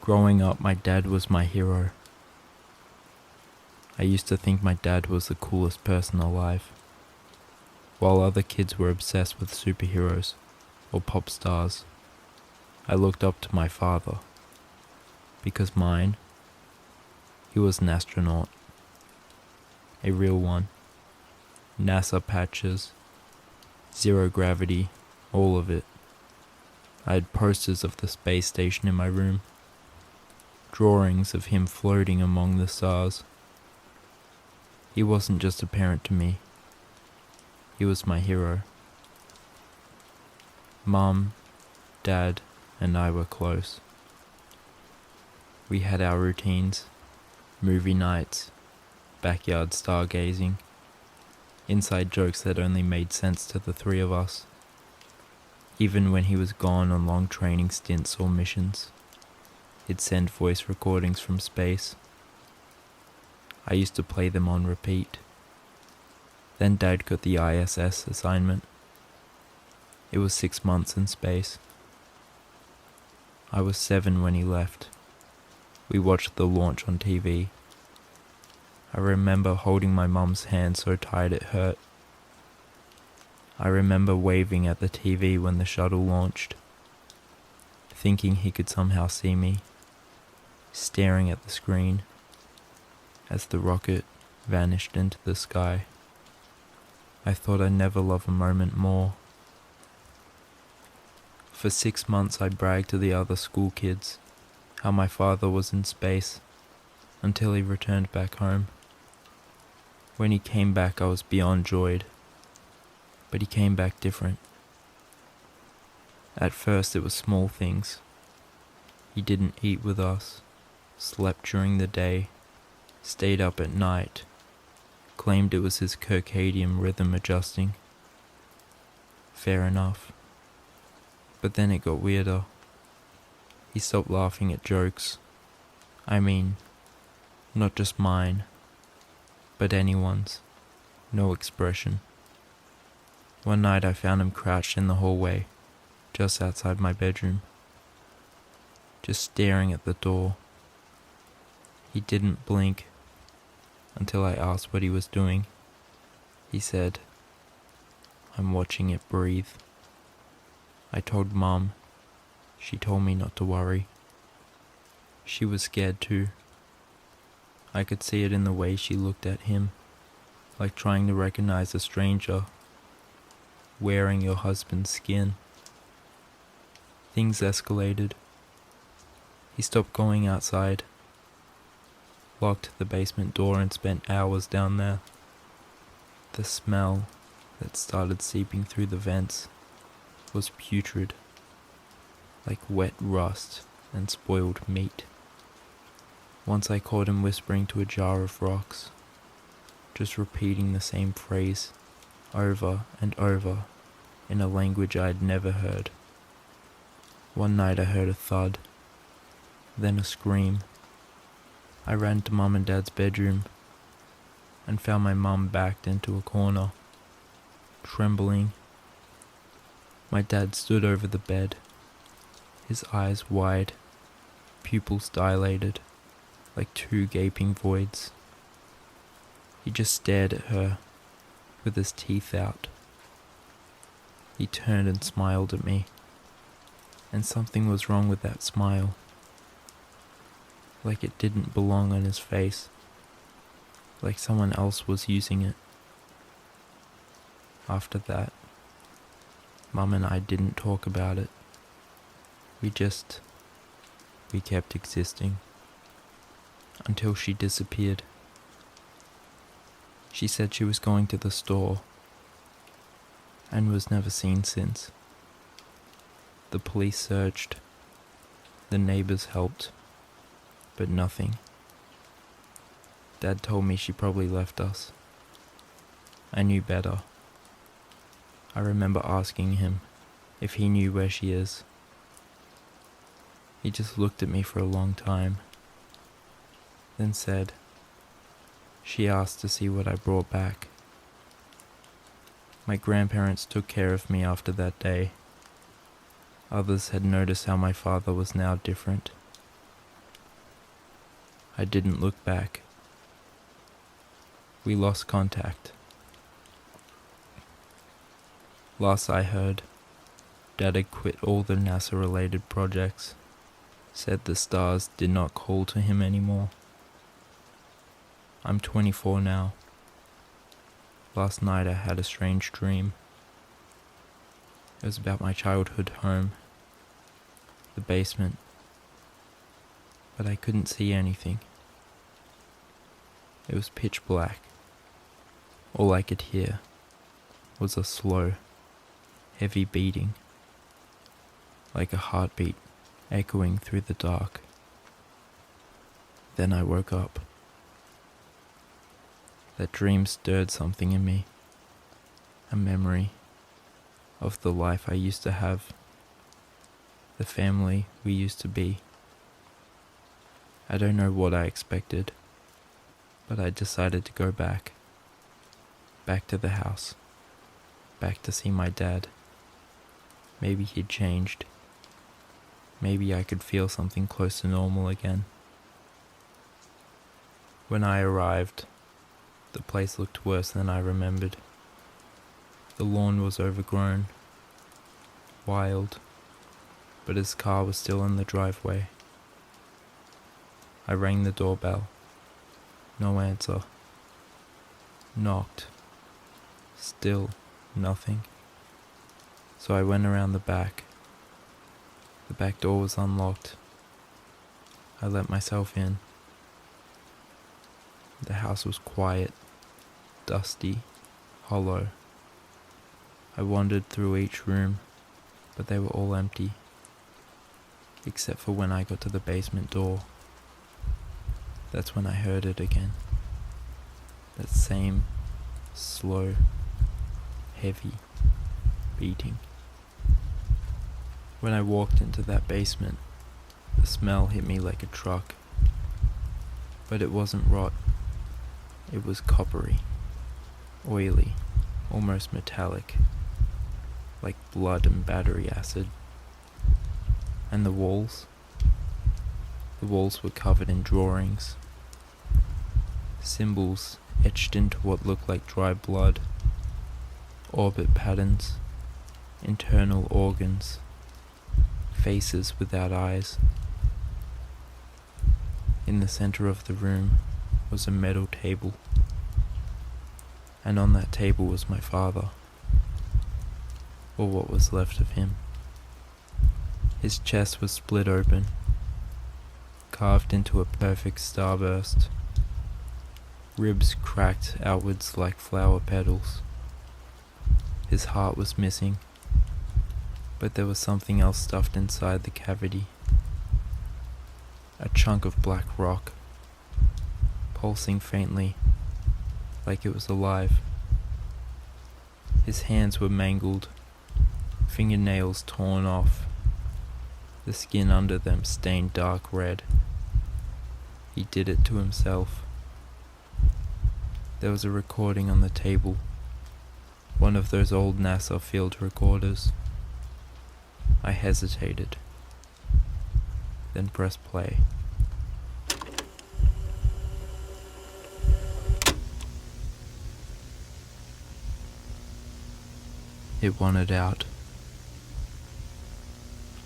Growing up, my dad was my hero. I used to think my dad was the coolest person alive. While other kids were obsessed with superheroes or pop stars, I looked up to my father. Because mine, he was an astronaut. A real one. NASA patches, zero gravity, all of it. I had posters of the space station in my room. Drawings of him floating among the stars. He wasn't just a parent to me. He was my hero. Mom, Dad, and I were close. We had our routines, movie nights, backyard stargazing, inside jokes that only made sense to the three of us, even when he was gone on long training stints or missions. He'd send voice recordings from space. I used to play them on repeat. Then Dad got the ISS assignment. It was 6 months in space. I was 7 when he left. We watched the launch on TV. I remember holding my mum's hand so tight it hurt. I remember waving at the TV when the shuttle launched, thinking he could somehow see me, staring at the screen as the rocket vanished into the sky. I thought I'd never love a moment more. For 6 months I bragged to the other school kids how my father was in space until he returned back home. When he came back I was beyond joyed, but he came back different. At first it was small things. He didn't eat with us, slept during the day, stayed up at night, claimed it was his circadian rhythm adjusting. Fair enough. But then it got weirder. He stopped laughing at jokes. I mean, not just mine, but anyone's. No expression. One night I found him crouched in the hallway, just outside my bedroom, just staring at the door. He didn't blink until I asked what he was doing. He said, "I'm watching it breathe." I told Mum. She told me not to worry. She was scared too. I could see it in the way she looked at him, like trying to recognize a stranger, wearing your husband's skin. Things escalated. He stopped going outside, locked the basement door and spent hours down there. The smell that started seeping through the vents was putrid, like wet rust and spoiled meat. Once I caught him whispering to a jar of rocks, just repeating the same phrase over and over in a language I'd never heard. One night I heard a thud, then a scream. I ran to Mum and Dad's bedroom and found my mum backed into a corner, trembling. My dad stood over the bed, his eyes wide, pupils dilated, like 2 gaping voids. He just stared at her, with his teeth out. He turned and smiled at me, and something was wrong with that smile. Like it didn't belong on his face, like someone else was using it. After that, Mum and I didn't talk about it. We kept existing. Until she disappeared. She said she was going to the store and was never seen since. The police searched. The neighbors helped, but nothing. Dad told me she probably left us. I knew better. I remember asking him if he knew where she is. He just looked at me for a long time, then said, "She asked to see what I brought back." My grandparents took care of me after that day. Others had noticed how my father was now different. I didn't look back. We lost contact. Last I heard, Dad had quit all the NASA-related projects, said the stars did not call to him anymore. I'm 24 now. Last night I had a strange dream. It was about my childhood home, the basement, but I couldn't see anything. It was pitch black. All I could hear was a slow, heavy beating, like a heartbeat echoing through the dark. Then I woke up. That dream stirred something in me, a memory of the life I used to have, the family we used to be. I don't know what I expected, but I decided to go back to the house, back to see my dad. Maybe he'd changed. Maybe I could feel something close to normal again. When I arrived, the place looked worse than I remembered. The lawn was overgrown, wild, but his car was still in the driveway. I rang the doorbell. No answer. Knocked. Still nothing. So I went around the back. The back door was unlocked. I let myself in. The house was quiet, dusty, hollow. I wandered through each room, but they were all empty, except for when I got to the basement door. That's when I heard it again. That same slow, heavy beating. When I walked into that basement, the smell hit me like a truck. But it wasn't rot. It was coppery, oily, almost metallic, like blood and battery acid. And the walls were covered in drawings, symbols etched into what looked like dry blood, orbit patterns, internal organs, faces without eyes. In the center of the room was a metal table, and on that table was my father, or what was left of him. His chest was split open, carved into a perfect starburst, ribs cracked outwards like flower petals. His heart was missing, but there was something else stuffed inside the cavity. A chunk of black rock, pulsing faintly, like it was alive. His hands were mangled, fingernails torn off, the skin under them stained dark red. He did it to himself. There was a recording on the table, one of those old NASA field recorders. I hesitated, then pressed play. It wanted out.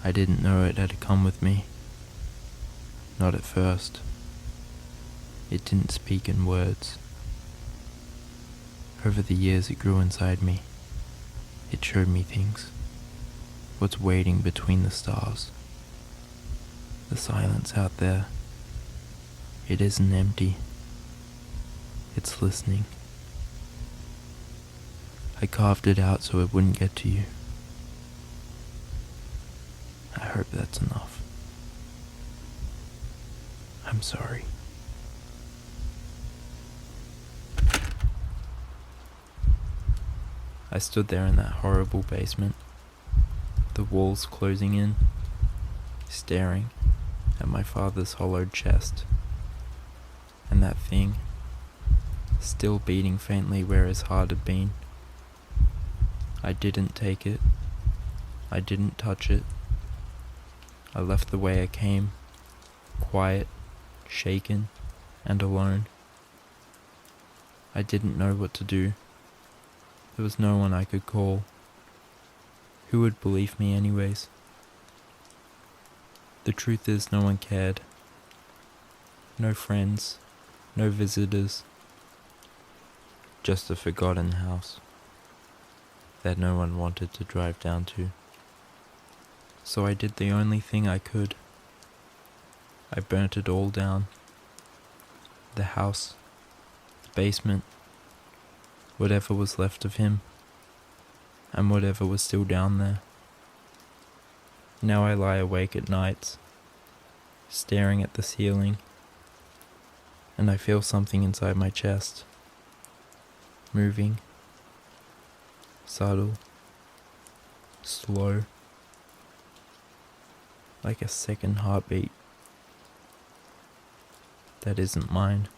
I didn't know it had come with me. Not at first. It didn't speak in words. Over the years it grew inside me. It showed me things. What's waiting between the stars. The silence out there. It isn't empty. It's listening. I carved it out so it wouldn't get to you. I hope that's enough. I'm sorry. I stood there in that horrible basement, the walls closing in, staring at my father's hollowed chest, and that thing still beating faintly where his heart had been. I didn't take it. I didn't touch it. I left the way I came, quiet, shaken, and alone. I didn't know what to do. There was no one I could call. Who would believe me anyways? The truth is, no one cared. No friends, no visitors. Just a forgotten house that no one wanted to drive down to. So I did the only thing I could. I burnt it all down. The house, the basement, whatever was left of him, and whatever was still down there. Now I lie awake at nights, staring at the ceiling, and I feel something inside my chest, moving, subtle, slow, like a second heartbeat that isn't mine.